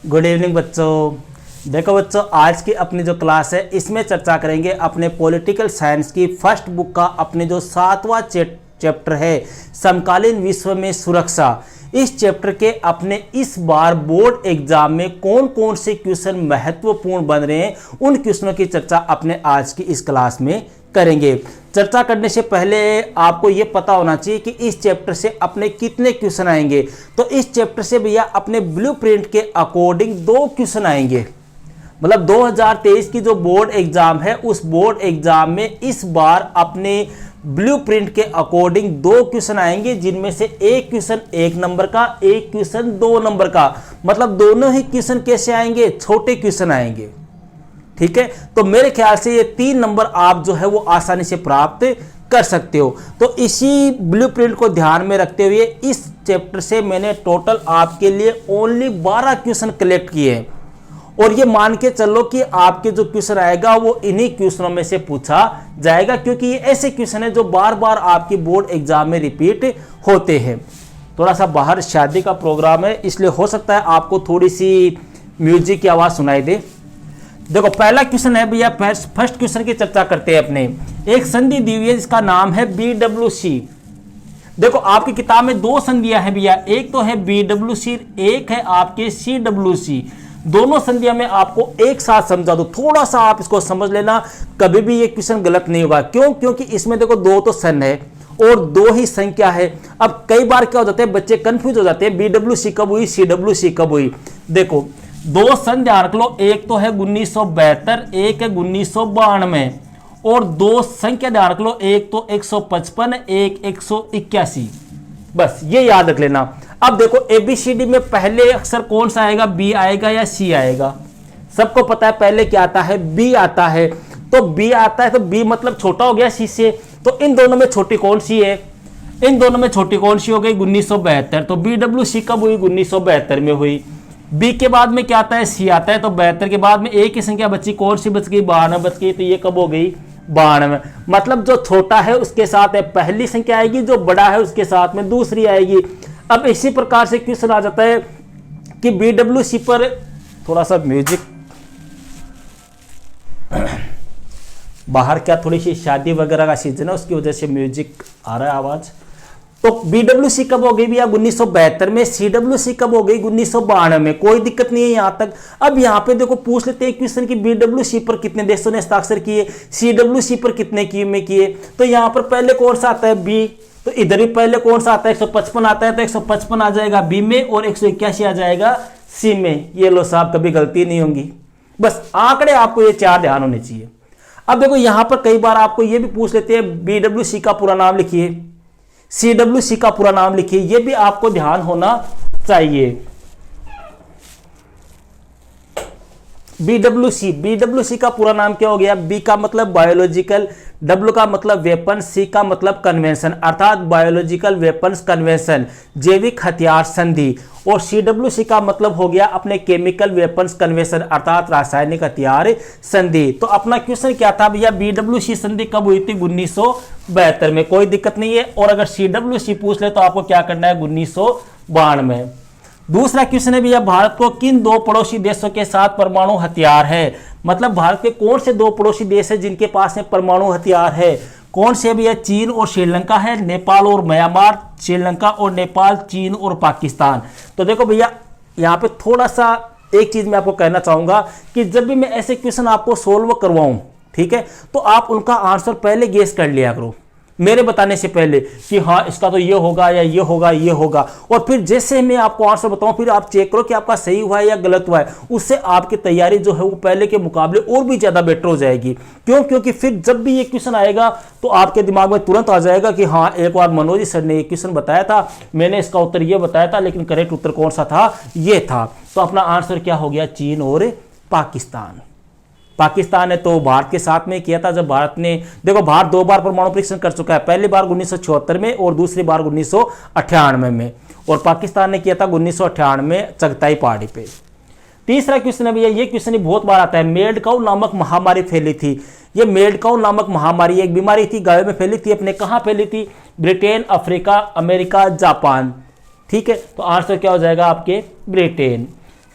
Good evening बच्चों। देखो बच्चों, आज की अपनी जो क्लास है इसमें चर्चा करेंगे अपने पॉलिटिकल साइंस की फर्स्ट बुक का अपने जो 7वां चैप्टर है समकालीन विश्व में सुरक्षा। इस चैप्टर के अपने इस बार बोर्ड एग्जाम में कौन कौन से क्वेश्चन महत्वपूर्ण बन रहे हैं उन क्वेश्चनों की चर्चा अपने आज की इस क्लास में करेंगे। चर्चा करने से पहले आपको यह पता होना चाहिए कि इस चैप्टर से अपने कितने क्वेश्चन आएंगे। तो इस चैप्टर से भैया अपने ब्लूप्रिंट के अकॉर्डिंग 2 क्वेश्चन आएंगे। मतलब 2023 की जो बोर्ड एग्जाम है उस बोर्ड एग्जाम में इस बार अपने ब्लूप्रिंट के अकॉर्डिंग 2 क्वेश्चन आएंगे, जिनमें से एक क्वेश्चन 1 नंबर का, एक क्वेश्चन 2 नंबर का। मतलब दोनों ही क्वेश्चन कैसे आएंगे? छोटे क्वेश्चन आएंगे। ठीक है, तो मेरे ख्याल से ये 3 नंबर आप जो है वो आसानी से प्राप्त कर सकते हो। तो इसी ब्लूप्रिंट को ध्यान में रखते हुए इस चैप्टर से मैंने टोटल आपके लिए ओनली 12 क्वेश्चन कलेक्ट किए हैं। और ये मान के चलो कि आपके जो क्वेश्चन आएगा वो इन्हीं क्वेश्चनों में से पूछा जाएगा, क्योंकि ये ऐसे क्वेश्चन है जो बार बार आपकी बोर्ड एग्जाम में रिपीट होते हैं। थोड़ा सा बाहर शादी का प्रोग्राम है, इसलिए हो सकता है आपको थोड़ी सी म्यूजिक की आवाज सुनाई दे। देखो, पहला क्वेश्चन है भैया, फर्स्ट क्वेश्चन की चर्चा करते हैं अपने। एक संधि दी हुई है जिसका नाम है BWC। देखो, आपकी किताब में 2 संधियां हैं भैया, एक तो है BWC, एक है आपके CWC। दोनों संधियां में आपको एक साथ समझा दो, थोड़ा सा आप इसको समझ लेना, कभी भी ये क्वेश्चन गलत नहीं होगा। क्यों? क्योंकि इसमें देखो 2 तो सन है और 2 ही संख्या है। अब कई बार क्या हो जाता है, बच्चे कंफ्यूज हो जाते हैं, BWC कब हुई, CWC कब हुई। देखो, 2 सन ध्यान रख लो, एक तो है 1972, एक है 1992, और 2 संख्या ध्यान रख लो, एक तो 155, एक 181। बस ये याद रख लेना। अब देखो, ABCD में पहले अक्षर कौन सा आएगा, B आएगा या C आएगा? सबको पता है पहले क्या आता है, B आता है। तो B आता है तो B मतलब छोटा हो गया C से। तो इन दोनों में छोटी कौन सी है? इन दोनों में छोटी कौन सी हो गई? 1972। तो BWC कब हुई? 1972 में हुई। B के बाद में क्या आता है? C आता है। तो 72 के बाद में एक ही संख्या बची, कौन सी बच गई? 92 बच गई। तो ये कब हो गई? 92। मतलब जो छोटा है उसके साथ है पहली संख्या आएगी, जो बड़ा है उसके साथ में दूसरी आएगी। अब इसी प्रकार से क्वेश्चन आ जाता है कि BWC पर थोड़ा सा म्यूजिक, बाहर क्या थोड़ी सी शादी वगैरह का सीजन है, उसकी वजह से म्यूजिक आ रहा है आवाज। तो BWC कब हो गई भैया? 1972 में। CWC कब हो गई? 1992 में। कोई दिक्कत नहीं है यहां तक। अब यहां पे देखो पूछ लेते हैं क्वेश्चन कि BWC पर कितने देशों ने हस्ताक्षर किए, CWC पर कितने किए। तो यहां पर पहले कौन सा आता है? B। तो इधर भी पहले कौन सा आता है? 155 आता है। तो 155 आ जाएगा B में और 181 आ जाएगा C में। ये लो साहब, कभी गलती नहीं होंगी। बस आंकड़े आपको ये 4 ध्यान होने चाहिए। अब देखो, यहां पर कई बार आपको ये भी पूछ लेते हैं BWC का पूरा नाम लिखिए, CWC का पूरा नाम लिखिए। ये भी आपको ध्यान होना चाहिए। BWC का पूरा नाम क्या हो गया? B का मतलब बायोलॉजिकल, W का मतलब वेपन, C का मतलब कन्वेंशन, अर्थात बायोलॉजिकल वेपन्स कन्वेंशन, जैविक हथियार संधि। और CWC का मतलब हो गया अपने केमिकल वेपन्स कन्वेंशन, अर्थात रासायनिक हथियार संधि। तो अपना क्वेश्चन क्या था भैया? BWC संधि कब हुई थी? 1972 में। कोई दिक्कत नहीं है। और अगर CWC पूछ ले तो आपको क्या करना है? 1992 में। दूसरा क्वेश्चन है भैया, भारत को किन 2 पड़ोसी देशों के साथ परमाणु हथियार है? मतलब भारत के कौन से 2 पड़ोसी देश है जिनके पास में परमाणु हथियार है? कौन से भैया? चीन और श्रीलंका है, नेपाल और म्यांमार, श्रीलंका और नेपाल, चीन और पाकिस्तान। तो देखो भैया, यहाँ पे थोड़ा सा एक चीज मैं आपको कहना चाहूंगा कि जब भी मैं ऐसे क्वेश्चन आपको सोल्व करवाऊं, ठीक है, तो आप उनका आंसर पहले गेस कर लिया करो मेरे बताने से पहले कि हाँ इसका तो ये होगा या ये होगा, ये होगा। और फिर जैसे मैं आपको आंसर बताऊं फिर आप चेक करो कि आपका सही हुआ है या गलत हुआ है। उससे आपकी तैयारी जो है वो पहले के मुकाबले और भी ज्यादा बेटर हो जाएगी। क्यों? क्योंकि फिर जब भी ये क्वेश्चन आएगा तो आपके दिमाग में तुरंत आ जाएगा कि हाँ, एक बार मनोज सर ने ये क्वेश्चन बताया था, मैंने इसका उत्तर ये बताया था, लेकिन करेक्ट उत्तर कौन सा था? ये था। तो अपना आंसर क्या हो गया? चीन और पाकिस्तान। पाकिस्तान ने तो भारत के साथ में किया था। जब भारत ने, देखो भारत 2 बार परमाणु परीक्षण कर चुका है, पहली बार 1976 में और दूसरी बार 1998 में। और पाकिस्तान ने किया था 1998 में चगताई पहाड़ी पे। तीसरा क्वेश्चन है भैया, ये क्वेश्चन ही बहुत बार आता है, मेड काउ नामक महामारी फैली थी। ये मेड काउ नामक महामारी एक बीमारी थी, गायों में फैली थी। अपने कहाँ फैली थी? Britain, Africa, America, Japan. ठीक है, तो आंसर क्या हो जाएगा आपके? ब्रिटेन।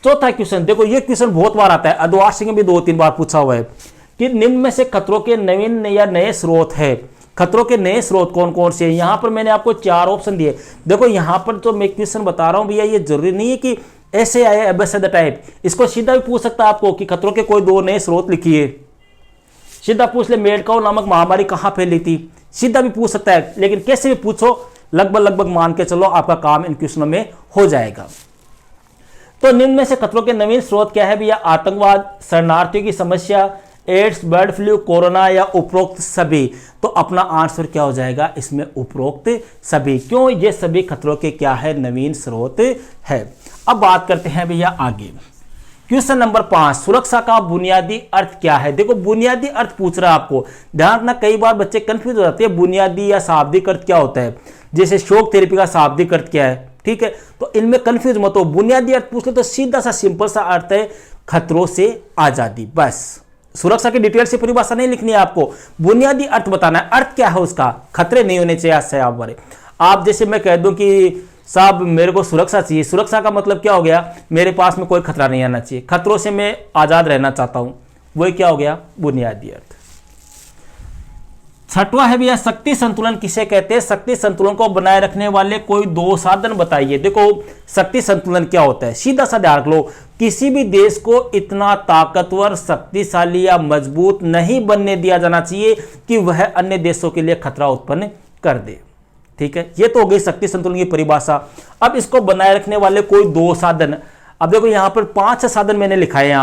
चौथा क्वेश्चन देखो, ये क्वेश्चन बहुत बार आता है, अद्वार सिंह भी 2-3 बार पूछा हुआ है कि निम्न में से खतरों के नवीन या नए स्रोत है। खतरों के नए स्रोत कौन कौन से हैं? यहां पर मैंने आपको 4 ऑप्शन दिए। देखो यहां पर तो मैं क्वेश्चन बता रहा हूं भैया, ये जरूरी नहीं है कि ऐसे आए एबेसेड टाइप, इसको सीधा भी पूछ सकता है आपको कि खतरों के कोई 2 नए स्रोत लिखिए। सीधा पूछ ले मेडकाउ नामक महामारी कहां फैली थी, सीधा भी पूछ सकता है, लेकिन कैसे भी पूछो लगभग मान के चलो आपका काम इन क्वेश्चनों में हो जाएगा। तो निम्न में से खतरों के नवीन स्रोत क्या है भैया? आतंकवाद, शरणार्थियों की समस्या, एड्स, बर्ड फ्लू, कोरोना या उपरोक्त सभी। तो अपना आंसर क्या हो जाएगा इसमें? उपरोक्त सभी। क्यों? ये सभी खतरों के क्या है? नवीन स्रोत है। अब बात करते हैं भैया आगे, क्वेश्चन नंबर 5, सुरक्षा का बुनियादी अर्थ क्या है? देखो बुनियादी अर्थ पूछ रहा है आपको, ध्यान रखना, कई बार बच्चे कंफ्यूज हो जाते हैं बुनियादी या शाब्दिक अर्थ क्या होता है। जैसे शॉक थेरेपी का शाब्दिक अर्थ क्या है, ठीक है, तो इनमें कंफ्यूज मत हो। बुनियादी अर्थ पूछ ले तो सीधा सा सिंपल सा अर्थ है खतरों से आजादी, बस। सुरक्षा की डिटेल से परिभाषा नहीं लिखनी है आपको, बुनियादी अर्थ बताना है। अर्थ क्या है उसका? खतरे नहीं होने चाहिए आज आप बारे। आप जैसे मैं कह दूं कि साहब मेरे को सुरक्षा चाहिए, सुरक्षा का मतलब क्या हो गया? मेरे पास में कोई खतरा नहीं आना चाहिए, खतरों से मैं आजाद रहना चाहता हूं, वही क्या हो गया? बुनियादी अर्थ। छठवां है भैया, शक्ति संतुलन किसे कहते हैं? शक्ति संतुलन को बनाए रखने वाले कोई 2 साधन बताइए। देखो शक्ति संतुलन क्या होता है, सीधा सा ध्यान रख लो, किसी भी देश को इतना ताकतवर, शक्तिशाली या मजबूत नहीं बनने दिया जाना चाहिए कि वह अन्य देशों के लिए खतरा उत्पन्न कर दे। ठीक है, ये तो हो गई शक्ति संतुलन की परिभाषा। अब इसको बनाए रखने वाले कोई 2 साधन। अब देखो यहां पर 5 साधन मैंने लिखाए हैं,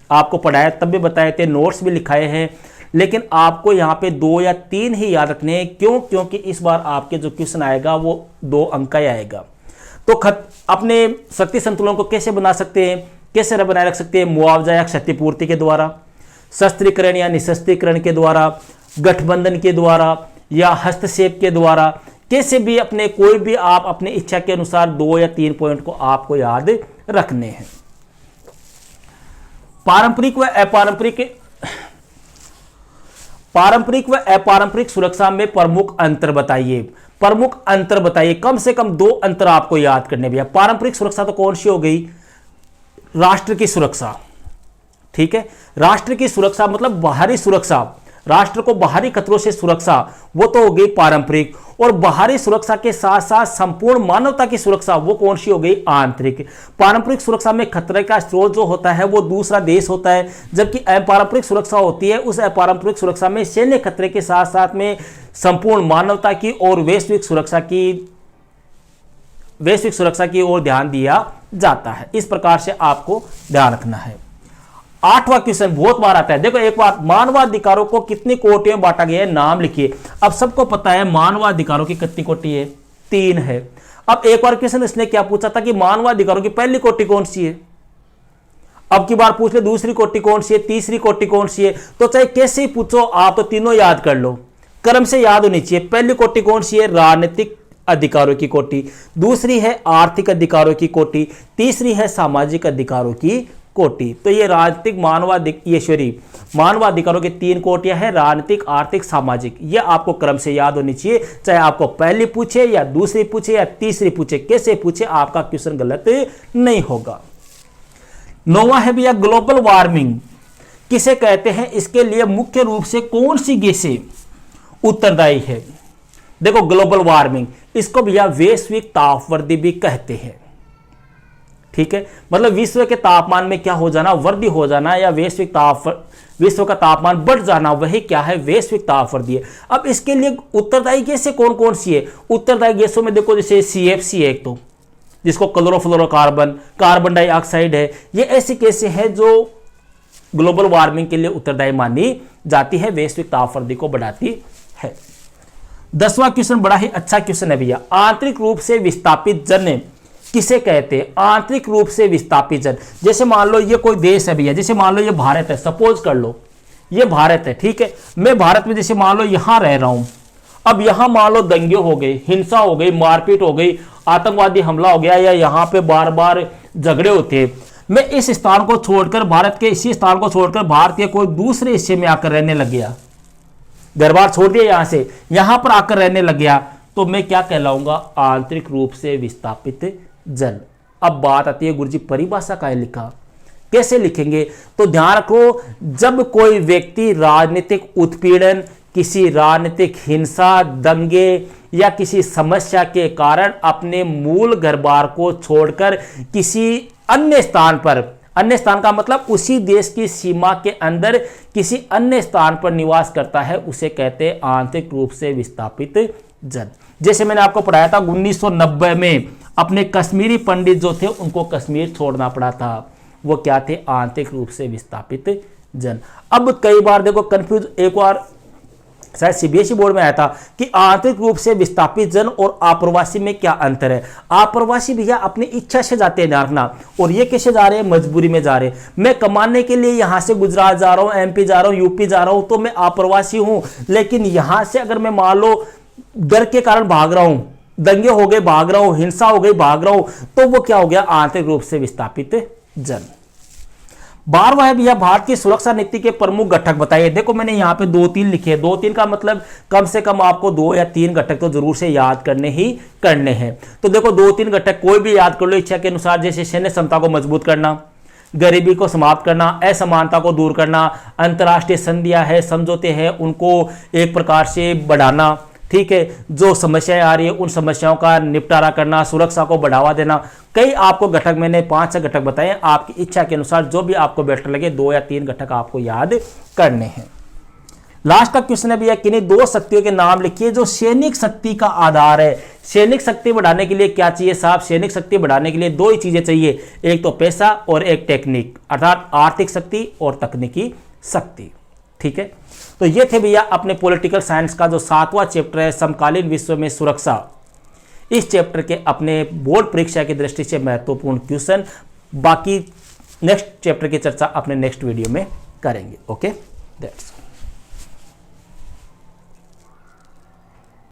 आपको पढ़ाया तब भी बताए थे, नोट्स भी लिखाए हैं, लेकिन आपको यहां पे 2 या 3 ही याद रखने हैं। क्यों? क्योंकि इस बार आपके जो क्वेश्चन आएगा वो 2 अंक का ही आएगा। तो अपने शक्ति संतुलन को कैसे बना सकते हैं, कैसे बनाए रख सकते हैं? मुआवजा या क्षतिपूर्ति के द्वारा, शस्त्रीकरण या निशस्त्रीकरण के द्वारा, गठबंधन के द्वारा या हस्तक्षेप के द्वारा, कैसे भी अपने कोई भी आप अपनी इच्छा के अनुसार 2 या 3 पॉइंट को आपको याद रखने हैं। पारंपरिक व अपारंपरिक सुरक्षा में प्रमुख अंतर बताइए। प्रमुख अंतर बताइए, कम से कम 2 अंतर आपको याद करने भैया। पारंपरिक सुरक्षा तो कौन सी हो गई? राष्ट्र की सुरक्षा, ठीक है, राष्ट्र की सुरक्षा मतलब बाहरी सुरक्षा, राष्ट्र को बाहरी खतरों से सुरक्षा, वो तो हो गई पारंपरिक। और बाहरी सुरक्षा के साथ साथ संपूर्ण मानवता की सुरक्षा, वो कौन सी हो गई? आंतरिक। पारंपरिक सुरक्षा में खतरे का स्रोत जो होता है वो दूसरा देश होता है, जबकि अपारंपरिक सुरक्षा होती है, उस अपारंपरिक सुरक्षा में सैन्य खतरे के साथ साथ में संपूर्ण मानवता की और वैश्विक सुरक्षा की ओर ध्यान दिया जाता है। इस प्रकार से आपको ध्यान रखना है। 8वां क्वेश्चन बहुत बार आता है, देखो एक बात, मानवाधिकारों को कितनी कोटियों में बांटा गया है? नाम लिखिए। अब सबको पता है मानवाधिकारों की कितनी कोटि है? 3 है। अब एक बार क्वेश्चन इसने क्या पूछा था कि मानवाधिकारों की पहली कोटि कौन सी है? अब की बार पूछ ले दूसरी कोटि कौन सी है, तीसरी कोटि कौन सी है। तो चाहे कैसे ही पूछो आप तो तीनों याद कर लो, क्रम से याद होनी चाहिए। पहली कोटि कौन सी है? राजनीतिक अधिकारों की कोटि, दूसरी है आर्थिक अधिकारों की कोटि, तीसरी है सामाजिक अधिकारों की कोटि। तो ये राजनीतिक मानवाधिकारों की 3 कोटियां हैं, राजनीतिक, आर्थिक, सामाजिक। ये आपको क्रम से याद होनी चाहिए, चाहे आपको पहली पूछे या दूसरी पूछे या तीसरी पूछे, कैसे पूछे आपका क्वेश्चन गलत नहीं होगा। 9वां है भैया, ग्लोबल वार्मिंग किसे कहते हैं? इसके लिए मुख्य रूप से कौन सी गैसें उत्तरदायी है? देखो ग्लोबल वार्मिंग, इसको भैया वैश्विक तापवृद्धि भी कहते हैं, ठीक है, मतलब विश्व के तापमान में क्या हो जाना? वृद्धि हो जाना, या विश्व का तापमान बढ़ जाना, वही क्या है? वैश्विक तापवृद्धि है। अब इसके लिए उत्तरदायी गैसें कौन कौन सी है? उत्तरदायी गैसों में देखो जैसे CFC है एक, तो जिसको क्लोरोफ्लोरोकार्बन, कार्बन डाइऑक्साइड है, ये ऐसी गैसें हैं जो ग्लोबल वार्मिंग के लिए उत्तरदायी मानी जाती है, वैश्विक तापवृद्धि को बढ़ाती है। 10वां क्वेश्चन बड़ा ही अच्छा क्वेश्चन है भैया, आंतरिक रूप से विस्थापित जन किसे कहते हैं? आंतरिक रूप से विस्थापित जन, जैसे मान लो ये कोई देश है भैया, जैसे मान लो ये भारत है, सपोज कर लो ये भारत है, ठीक है, मैं भारत में जैसे मान लो यहां रह रहा हूं, अब यहां मान लो दंगे हो गए, हिंसा हो गई, मारपीट हो गई, आतंकवादी हमला हो गया, या यहां पे बार बार झगड़े होते हैं, मैं इस स्थान को छोड़कर, भारत के इसी स्थान को छोड़कर भारत के कोई दूसरे हिस्से में आकर रहने लग गया, घर बार छोड़ दिया यहां से, यहां पर आकर रहने लग गया, तो मैं क्या कहलाऊंगा? आंतरिक रूप से विस्थापित जन। अब बात आती है गुरुजी परिभाषा का लिखा, कैसे लिखेंगे? तो ध्यान रखो, जब कोई व्यक्ति राजनीतिक उत्पीड़न, किसी राजनीतिक हिंसा, दंगे या किसी समस्या के कारण अपने मूल घर बार को छोड़कर किसी अन्य स्थान पर, अन्य स्थान का मतलब उसी देश की सीमा के अंदर किसी अन्य स्थान पर निवास करता है, उसे कहते हैं आंतरिक रूप से विस्थापित जन। जैसे मैंने आपको पढ़ाया था 1990 में अपने कश्मीरी पंडित जो थे उनको कश्मीर छोड़ना पड़ा था, वो क्या थे? आंतरिक रूप से विस्थापित जन। अब कई बार देखो कंफ्यूज, एक बार शायद सीबीएसई बोर्ड में आया था कि आंतरिक रूप से विस्थापित जन और आप्रवासी में क्या अंतर है। आप्रवासी भैया अपनी इच्छा से जाते हैं, ध्यान रखना, और ये कैसे जा रहे हैं? मजबूरी में जा रहे हैं। मैं कमाने के लिए यहां से गुजरात जा रहा हूं, एमपी जा रहा हूं, यूपी जा रहा हूं, तो मैं आप्रवासी हूं। लेकिन यहां से अगर मैं मान लो डर के कारण भाग रहा हूं, दंगे हो गए भाग रहा हूं, हिंसा हो गई भाग रहा हूं, तो वो क्या हो गया? आंतरिक रूप से विस्थापित जन। 12वां है भैया भारत की सुरक्षा नीति के प्रमुख घटक बताइए। देखो मैंने यहां पे 2-3 लिखे हैं, 2-3 का मतलब कम से कम आपको 2 या 3 घटक तो जरूर से याद करने ही करने हैं। तो देखो 2-3 घटक कोई भी याद कर लो इच्छा के अनुसार, जैसे सैन्य क्षमता को मजबूत करना, गरीबी को समाप्त करना, असमानता को दूर करना, अंतर्राष्ट्रीय संधियां है, समझौते हैं, उनको एक प्रकार से बढ़ाना, ठीक है, जो समस्याएं आ रही है उन समस्याओं का निपटारा करना, सुरक्षा को बढ़ावा देना। कई आपको घटक मैंने 5-6 घटक बताए, आपकी इच्छा के अनुसार जो भी आपको बेटर लगे 2 या 3 घटक आपको याद करने हैं। लास्ट का क्वेश्चन है भैया, किन्हीं 2 शक्तियों के नाम लिखिए जो सैनिक शक्ति का आधार है। सैनिक शक्ति बढ़ाने के लिए क्या चाहिए साहब? सैनिक शक्ति बढ़ाने के लिए 2 ही चीजें चाहिए, एक तो पैसा और एक टेक्निक, अर्थात आर्थिक शक्ति और तकनीकी शक्ति। ठीक है, तो ये थे भैया अपने पॉलिटिकल साइंस का जो 7वां चैप्टर है समकालीन विश्व में सुरक्षा। इस चैप्टर के अपने बोर्ड परीक्षा की दृष्टि से महत्वपूर्ण क्वेश्चन। बाकी नेक्स्ट चैप्टर की चर्चा अपने नेक्स्ट वीडियो में करेंगे। Okay, that's all.